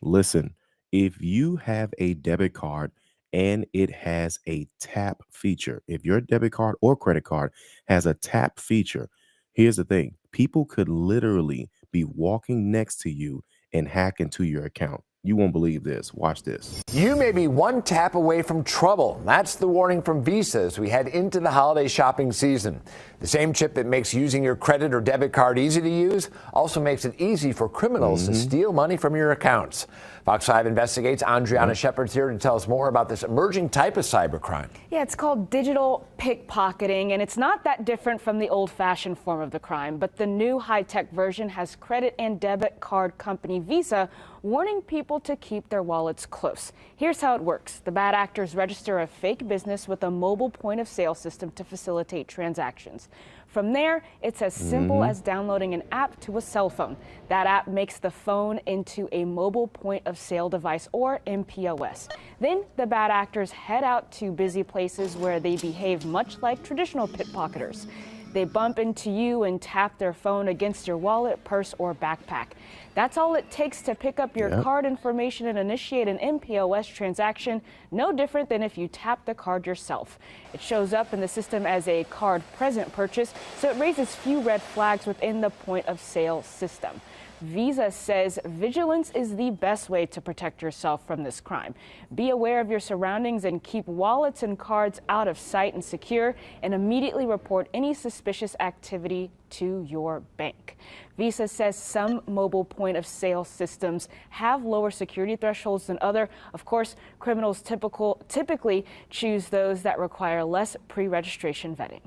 Listen, if you have a debit card and it has a tap feature, if your debit card or credit card has a tap feature, here's the thing: people could literally be walking next to you and hack into your account. You won't believe this. Watch this. You may be one tap away from trouble. That's the warning from Visa as we head into the holiday shopping season. The same chip that makes using your credit or debit card easy to use also makes it easy for criminals to steal money from your accounts. Fox 5 investigates. Andriana Shepard's here to tell us more about this emerging type of cybercrime. Yeah, it's called digital pickpocketing, and it's not that different from the old-fashioned form of the crime. But the new high-tech version has credit and debit card company Visa warning people to keep their wallets close. Here's how it works. The bad actors register a fake business with a mobile point-of-sale system to facilitate transactions. From there, it's as simple as downloading an app to a cell phone. That app makes the phone into a mobile point-of-sale device, or MPOS. Then the bad actors head out to busy places where they behave much like traditional pickpocketers. They bump into you and tap their phone against your wallet, purse, or backpack. That's all it takes to pick up your card information and initiate an MPOS transaction, no different than if you tap the card yourself. It shows up in the system as a card present purchase, so it raises few red flags within the point of sale system. Visa says vigilance is the best way to protect yourself from this crime. Be aware of your surroundings and keep wallets and cards out of sight and secure, and immediately report any suspicious activity to your bank. Visa says some mobile point of sale systems have lower security thresholds than other. Of course, criminals typically choose those that require less pre-registration vetting.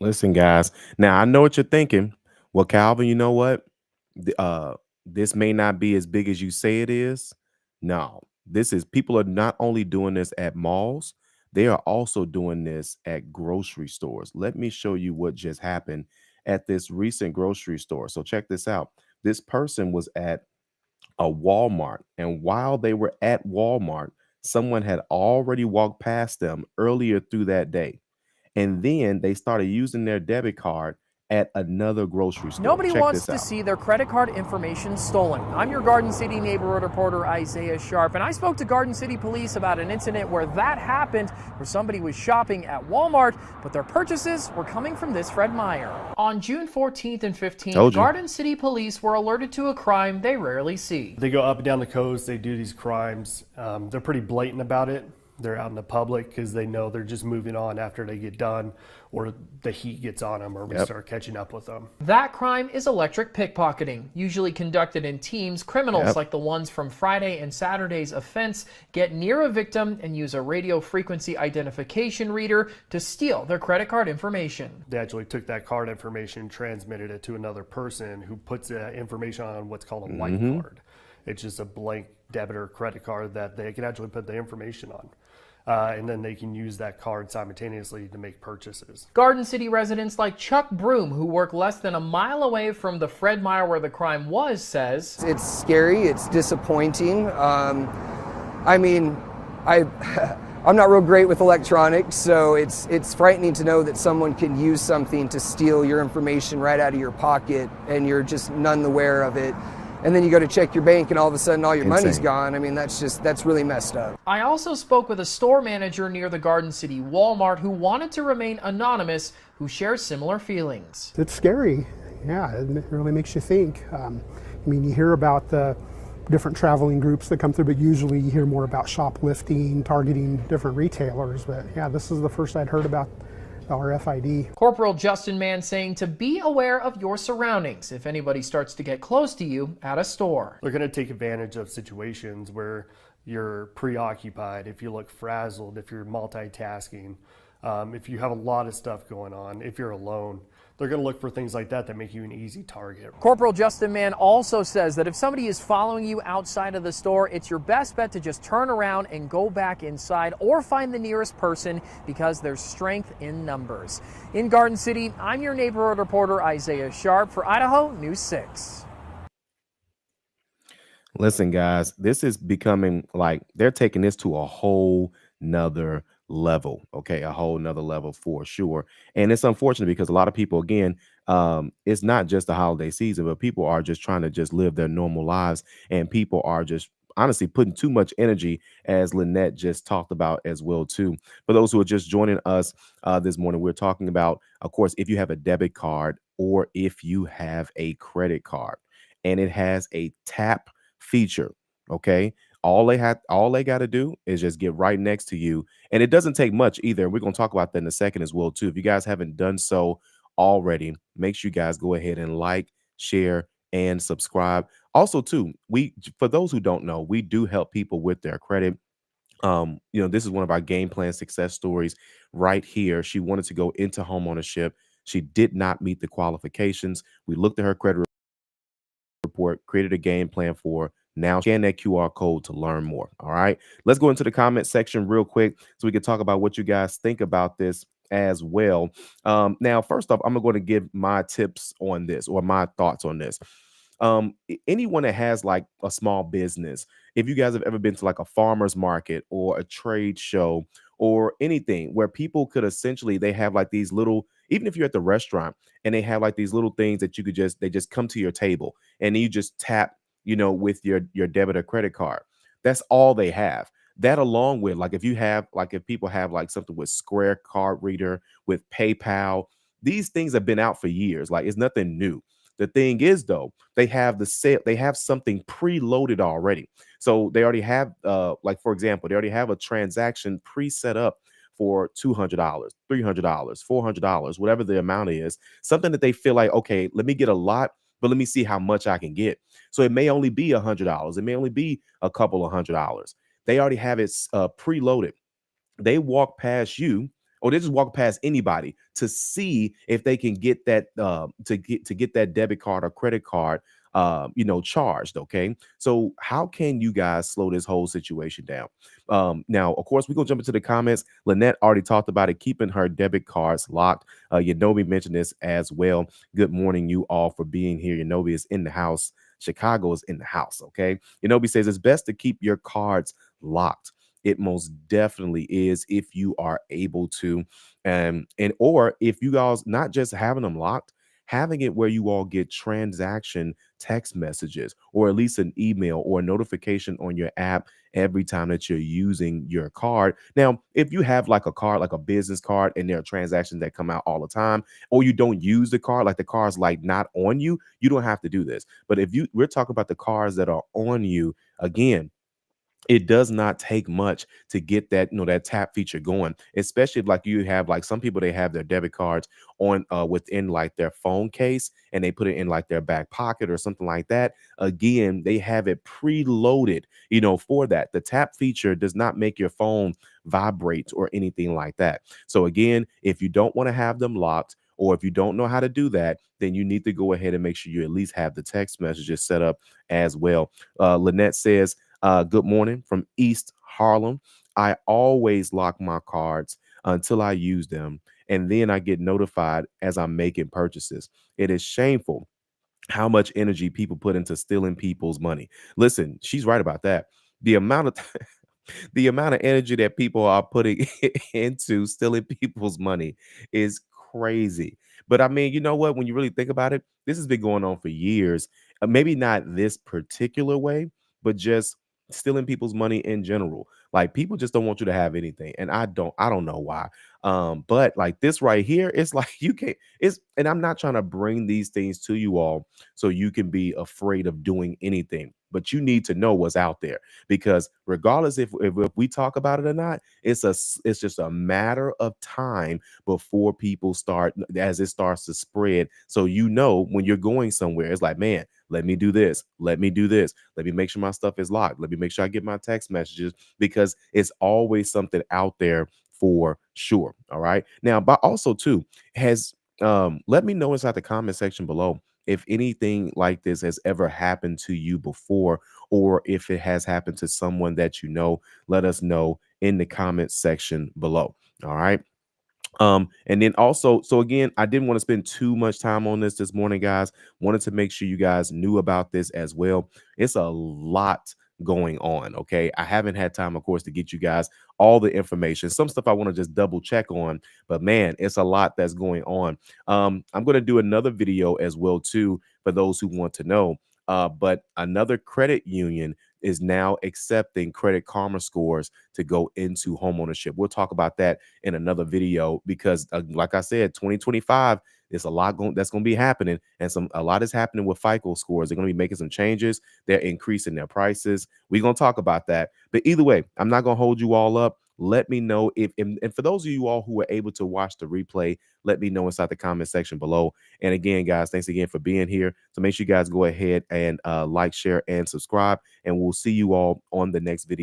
Listen, guys. Now I know what you're thinking. Well, Calvin, you know what? This may not be as big as you say it is. No, this is people are not only doing this at malls, they are also doing this at grocery stores. Let me show you what just happened at this recent grocery store. So check this out. This person was at a Walmart, and while they were at Walmart, someone had already walked past them earlier through that day. And then they started using their debit card at another grocery store. Nobody Check wants this to out. see their credit card information stolen. I'm your Garden City neighborhood reporter, Isaiah Sharp, and I spoke to Garden City police about an incident where that happened, where somebody was shopping at Walmart, but their purchases were coming from this Fred Meyer. On June 14th and 15th, Garden City police were alerted to a crime they rarely see. They go up and down the coast, they do these crimes. They're pretty blatant about it. They're out in the public because they know they're just moving on after they get done, or the heat gets on them, or we start catching up with them. That crime is electric pickpocketing, usually conducted in teams. Criminals like the ones from Friday and Saturday's offense get near a victim and use a radio frequency identification reader to steal their credit card information. They actually took that card information, transmitted it to another person who puts the information on what's called a white card. It's just a blank debit or credit card that they can actually put the information on. And then they can use that card simultaneously to make purchases. Garden City residents like Chuck Broom, who work less than a mile away from the Fred Meyer where the crime was, says, "It's scary, it's disappointing. I mean, I'm not real great with electronics, so it's frightening to know that someone can use something to steal your information right out of your pocket and you're just none aware of it. And then you go to check your bank and all of a sudden all your money's gone. I mean, that's really messed up." I also spoke with a store manager near the Garden City Walmart who wanted to remain anonymous, who shares similar feelings. It's scary. Yeah, it really makes you think. I mean, you hear about the different traveling groups that come through, but usually you hear more about shoplifting, targeting different retailers. But yeah, this is the first I'd heard about RFID. Corporal Justin Mann saying to be aware of your surroundings if anybody starts to get close to you at a store. They're going to take advantage of situations where you're preoccupied, if you look frazzled, if you're multitasking, if you have a lot of stuff going on, if you're alone. They're going to look for things like that make you an easy target. Corporal Justin Mann also says that if somebody is following you outside of the store, it's your best bet to just turn around and go back inside or find the nearest person because there's strength in numbers. In Garden City, I'm your neighborhood reporter, Isaiah Sharp, for Idaho News 6. Listen, guys, this is becoming like they're taking this to a whole nother level. Okay, a whole nother level for sure. And it's unfortunate because a lot of people, again, it's not just the holiday season, but people are just trying to just live their normal lives, and people are just honestly putting too much energy, as Lynette just talked about as well too. For those who are just joining us this morning, we're talking about, of course, if you have a debit card or if you have a credit card, and it has a tap feature. Okay, all they got to do is just get right next to you, and it doesn't take much either. We're going to talk about that in a second as well too. If you guys haven't done so already, make sure you guys go ahead and like, share, and subscribe. Also, too, we for those who don't know, we do help people with their credit. This is one of our game plan success stories right here. She wanted to go into homeownership. She did not meet the qualifications. We looked at her credit report, created a game plan for her. Now scan that QR code to learn more. All right. Let's go into the comment section real quick so we can talk about what you guys think about this as well. Now, first off, I'm going to give my tips on this or my thoughts on this. Anyone that has like a small business, if you guys have ever been to like a farmer's market or a trade show or anything where people could essentially, they have like these little, even if you're at the restaurant and they have like these little things that you could just, they just come to your table and then you just tap, with your debit or credit card. That's all they have. That along with like if you have like if people have like something with Square card reader, with PayPal, these things have been out for years. Like it's nothing new. The thing is though, they have something preloaded already. So they already have like for example, they already have a transaction pre-set up for $200, $300, $400, whatever the amount is, something that they feel like, okay, let me get a lot, but let me see how much I can get. So it may only be $100. It may only be a couple of $100. They already have it preloaded. They walk past you, or they just walk past anybody to see if they can get that to get that debit card or credit card charged. Okay, so how can you guys slow this whole situation down? Now of course we're gonna jump into the comments. Lynette already talked about it, keeping her debit cards locked. Yanobi mentioned this as well. Good morning, you all, for being here. Yanobi is in the house. Chicago is in the house. Okay, Yanobi says it's best to keep your cards locked. It most definitely is if you are able to, and or if you guys not just having them locked, having it where you all get transaction text messages or at least an email or a notification on your app every time that you're using your card. Now, if you have like a card, like a business card, and there are transactions that come out all the time, or you don't use the card, like the card's like not on you, you don't have to do this. But if we're talking about the cards that are on you, again, it does not take much to get that that tap feature going, especially if like you have like some people, they have their debit cards on within like their phone case and they put it in like their back pocket or something like that. Again, they have it preloaded for that. The tap feature does not make your phone vibrate or anything like that. So again, if you don't want to have them locked, or if you don't know how to do that, then you need to go ahead and make sure you at least have the text messages set up as well. Lynette says, good morning from East Harlem. I always lock my cards until I use them, and then I get notified as I'm making purchases. It is shameful how much energy people put into stealing people's money. Listen, she's right about that. The amount of the amount of energy that people are putting into stealing people's money is crazy. But I mean, you know what? When you really think about it, this has been going on for years. Maybe not this particular way, but just stealing people's money in general. Like people just don't want you to have anything, and I don't know why. But like this right here, it's like you can't. And I'm not trying to bring these things to you all so you can be afraid of doing anything. But you need to know what's out there, because regardless if we talk about it or not, it's just a matter of time before people start, as it starts to spread. So when you're going somewhere, it's like, man, let me do this, let me do this, let me make sure my stuff is locked, let me make sure I get my text messages, because it's always something out there for sure. All right, now, but also too, has let me know inside the comment section below if anything like this has ever happened to you before, or if it has happened to someone that let us know in the comment section below. All right. And then also, so again, I didn't want to spend too much time on this morning, guys. Wanted to make sure you guys knew about this as well. It's a lot going on. Okay. I haven't had time, of course, to get you guys all the information. Some stuff I want to just double check on, but man, it's a lot that's going on. I'm going to do another video as well, too, for those who want to know. But another credit union is now accepting Credit Karma scores to go into homeownership. We'll talk about that in another video because, like I said, 2025. There's a lot that's going to be happening, and a lot is happening with FICO scores. They're going to be making some changes. They're increasing their prices. We're going to talk about that. But either way, I'm not going to hold you all up. Let me know if, and for those of you all who were able to watch the replay, let me know inside the comment section below. And again, guys, thanks again for being here. So make sure you guys go ahead and like, share, and subscribe. And we'll see you all on the next video.